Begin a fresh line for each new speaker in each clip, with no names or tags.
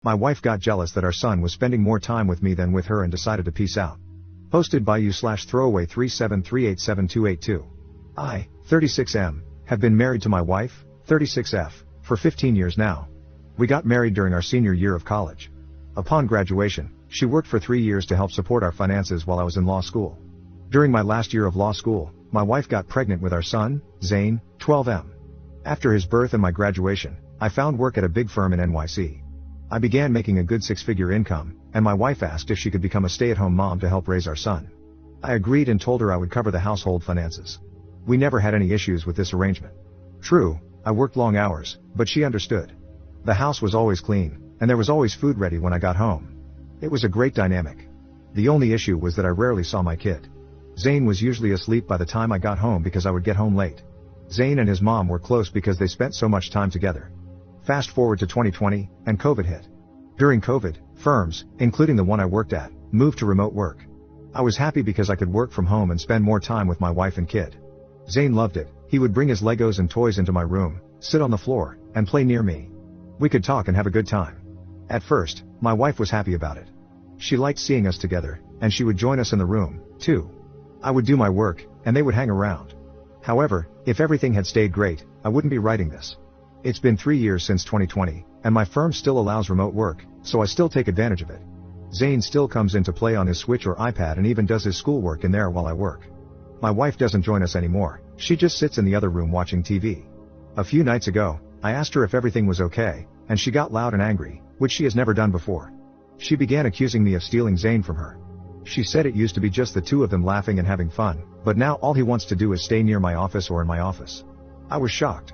My wife got jealous that our son was spending more time with me than with her and decided to peace out. Posted by you/throwaway 37387282. I, 36M, have been married to my wife, 36F, for 15 years now. We got married during our senior year of college. Upon graduation, she worked for 3 years to help support our finances while I was in law school. During my last year of law school, my wife got pregnant with our son, Zane, 12M. After his birth and my graduation, I found work at a big firm in NYC. I began making a good 6-figure income, and my wife asked if she could become a stay-at-home mom to help raise our son. I agreed and told her I would cover the household finances. We never had any issues with this arrangement. True, I worked long hours, but she understood. The house was always clean, and there was always food ready when I got home. It was a great dynamic. The only issue was that I rarely saw my kid. Zane was usually asleep by the time I got home because I would get home late. Zane and his mom were close because they spent so much time together. Fast forward to 2020, and COVID hit. During COVID, firms, including the one I worked at, moved to remote work. I was happy because I could work from home and spend more time with my wife and kid. Zane loved it. He would bring his Legos and toys into my room, sit on the floor, and play near me. We could talk and have a good time. At first, my wife was happy about it. She liked seeing us together, and she would join us in the room, too. I would do my work, and they would hang around. However, if everything had stayed great, I wouldn't be writing this. It's been 3 years since 2020, and my firm still allows remote work, so I still take advantage of it. Zane still comes into play on his Switch or iPad and even does his schoolwork in there while I work. My wife doesn't join us anymore, she just sits in the other room watching TV. A few nights ago, I asked her if everything was okay, and she got loud and angry, which she has never done before. She began accusing me of stealing Zane from her. She said it used to be just the two of them laughing and having fun, but now all he wants to do is stay near my office or in my office. I was shocked.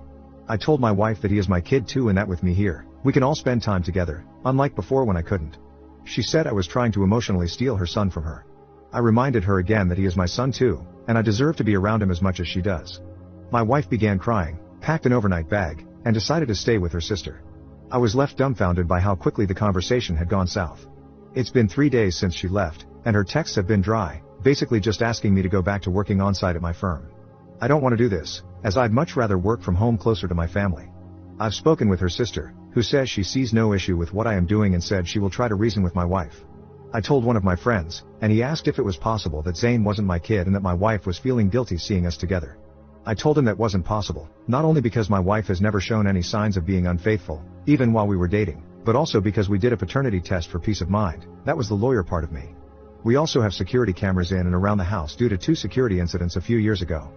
I told my wife that he is my kid too and that with me here, we can all spend time together, unlike before when I couldn't. She said I was trying to emotionally steal her son from her. I reminded her again that he is my son too, and I deserve to be around him as much as she does. My wife began crying, packed an overnight bag, and decided to stay with her sister. I was left dumbfounded by how quickly the conversation had gone south. It's been 3 days since she left, and her texts have been dry, basically just asking me to go back to working on-site at my firm. I don't want to do this, as I'd much rather work from home closer to my family. I've spoken with her sister, who says she sees no issue with what I am doing and said she will try to reason with my wife. I told one of my friends, and he asked if it was possible that Zane wasn't my kid and that my wife was feeling guilty seeing us together. I told him that wasn't possible, not only because my wife has never shown any signs of being unfaithful, even while we were dating, but also because we did a paternity test for peace of mind. That was the lawyer part of me. We also have security cameras in and around the house due to 2 security incidents a few years ago.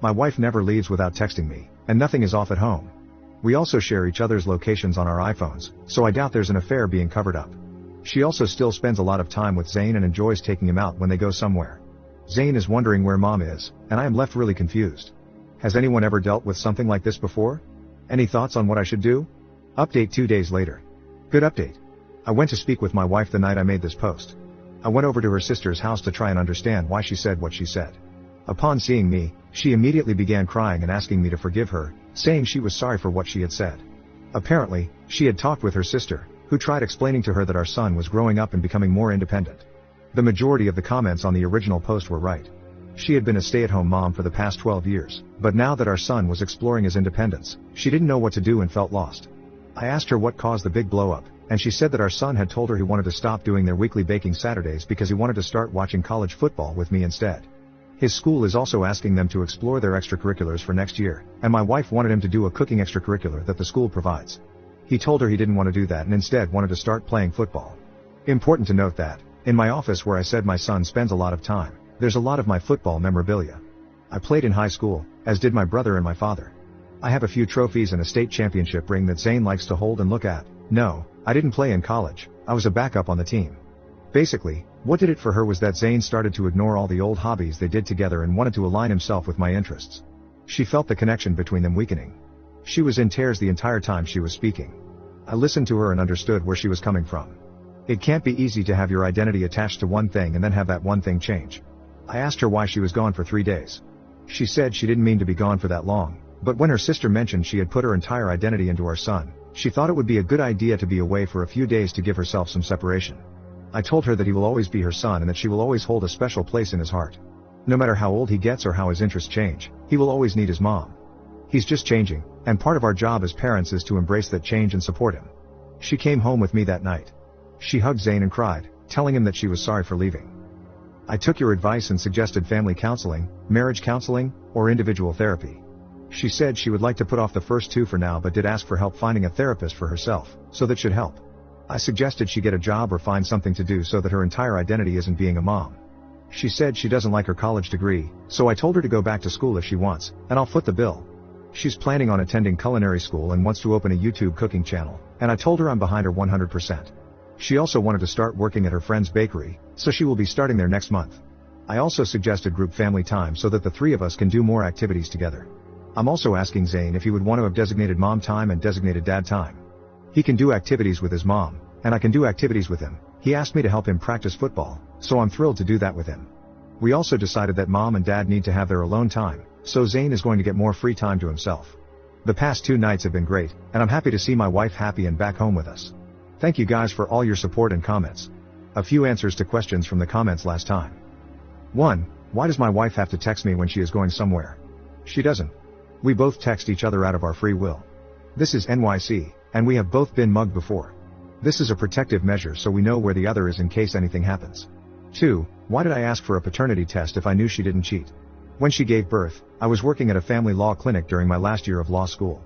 My wife never leaves without texting me, and nothing is off at home. We also share each other's locations on our iPhones, so I doubt there's an affair being covered up. She also still spends a lot of time with Zane and enjoys taking him out when they go somewhere. Zane is wondering where mom is, and I am left really confused. Has anyone ever dealt with something like this before? Any thoughts on what I should do? Update 2 days later. Good update. I went to speak with my wife the night I made this post. I went over to her sister's house to try and understand why she said what she said. Upon seeing me, she immediately began crying and asking me to forgive her, saying she was sorry for what she had said. Apparently, she had talked with her sister, who tried explaining to her that our son was growing up and becoming more independent. The majority of the comments on the original post were right. She had been a stay-at-home mom for the past 12 years, but now that our son was exploring his independence, she didn't know what to do and felt lost. I asked her what caused the big blow-up, and she said that our son had told her he wanted to stop doing their weekly baking Saturdays because he wanted to start watching college football with me instead. His school is also asking them to explore their extracurriculars for next year, and my wife wanted him to do a cooking extracurricular that the school provides. He told her he didn't want to do that and instead wanted to start playing football. Important to note that, in my office where I said my son spends a lot of time, there's a lot of my football memorabilia. I played in high school, as did my brother and my father. I have a few trophies and a state championship ring that Zane likes to hold and look at. No, I didn't play in college, I was a backup on the team. Basically, what did it for her was that Zane started to ignore all the old hobbies they did together and wanted to align himself with my interests. She felt the connection between them weakening. She was in tears the entire time she was speaking. I listened to her and understood where she was coming from. It can't be easy to have your identity attached to one thing and then have that one thing change. I asked her why she was gone for 3 days. She said she didn't mean to be gone for that long, but when her sister mentioned she had put her entire identity into our son, she thought it would be a good idea to be away for a few days to give herself some separation. I told her that he will always be her son and that she will always hold a special place in his heart. No matter how old he gets or how his interests change, he will always need his mom. He's just changing, and part of our job as parents is to embrace that change and support him. She came home with me that night. She hugged Zane and cried, telling him that she was sorry for leaving. I took your advice and suggested family counseling, marriage counseling, or individual therapy. She said she would like to put off the first two for now but did ask for help finding a therapist for herself, so that should help. I suggested she get a job or find something to do so that her entire identity isn't being a mom. She said she doesn't like her college degree, so I told her to go back to school if she wants, and I'll foot the bill. She's planning on attending culinary school and wants to open a YouTube cooking channel, and I told her I'm behind her 100%. She also wanted to start working at her friend's bakery, so she will be starting there next month. I also suggested group family time so that the three of us can do more activities together. I'm also asking Zane if he would want to have designated mom time and designated dad time. He can do activities with his mom, and I can do activities with him. He asked me to help him practice football, so I'm thrilled to do that with him. We also decided that mom and dad need to have their alone time, so Zane is going to get more free time to himself. The past 2 nights have been great, and I'm happy to see my wife happy and back home with us. Thank you guys for all your support and comments. A few answers to questions from the comments last time. 1. Why does my wife have to text me when she is going somewhere? She doesn't. We both text each other out of our free will. This is NYC, and we have both been mugged before. This is a protective measure so we know where the other is in case anything happens. 2. Why did I ask for a paternity test if I knew she didn't cheat? When she gave birth, I was working at a family law clinic during my last year of law school.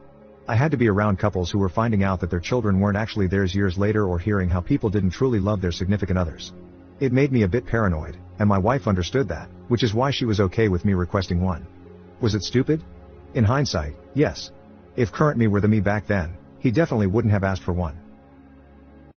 I had to be around couples who were finding out that their children weren't actually theirs years later or hearing how people didn't truly love their significant others. It made me a bit paranoid, and my wife understood that, which is why she was okay with me requesting one. Was it stupid? In hindsight, yes. If current me were the me back then, he definitely wouldn't have asked for one.